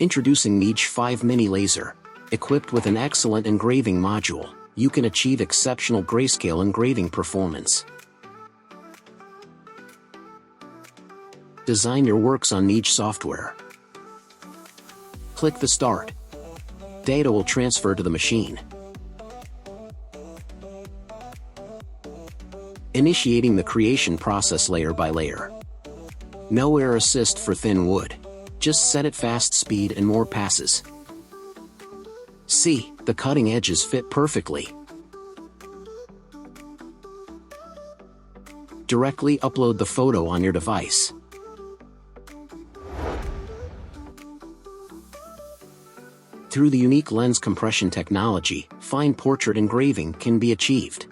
Introducing NEJE 5 Mini Laser. Equipped with an excellent engraving module, you can achieve exceptional grayscale engraving performance. Design your works on NEJE software. Click the Start. Data will transfer to the machine. Initiating the creation process layer by layer. No air assist for thin wood. Just set it fast speed and more passes. See, the cutting edges fit perfectly. Directly upload the photo on your device. Through the unique lens compression technology, fine portrait engraving can be achieved.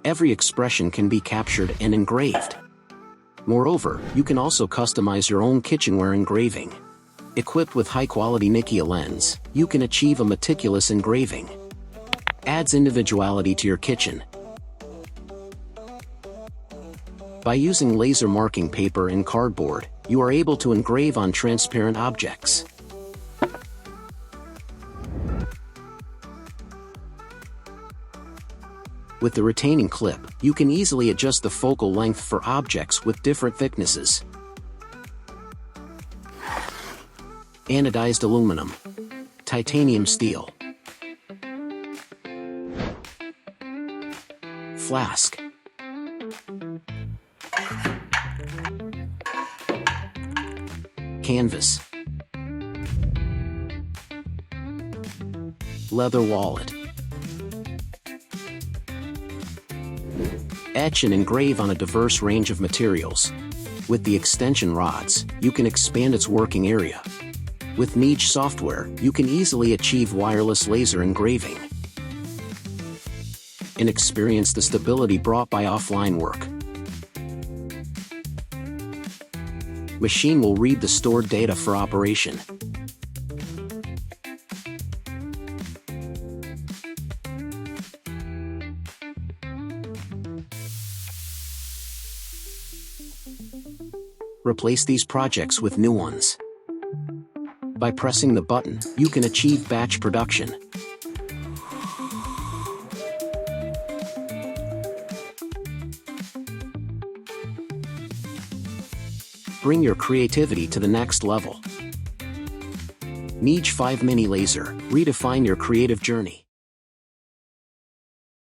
Every expression can be captured and engraved. Moreover, you can also customize your own kitchenware engraving. Equipped with high-quality Nichia lens, you can achieve a meticulous engraving. Adds individuality to your kitchen. By using laser marking paper and cardboard, you are able to engrave on transparent objects. With the retaining clip, you can easily adjust the focal length for objects with different thicknesses. Anodized aluminum. Titanium steel. Flask. Canvas. Leather wallet. Etch and engrave on a diverse range of materials. With the extension rods, you can expand its working area. With NEJE software, you can easily achieve wireless laser engraving. And experience the stability brought by offline work. Machine will read the stored data for operation. Replace these projects with new ones. By pressing the button, you can achieve batch production. Bring your creativity to the next level. NEJE 5 Mini Laser, redefine your creative journey.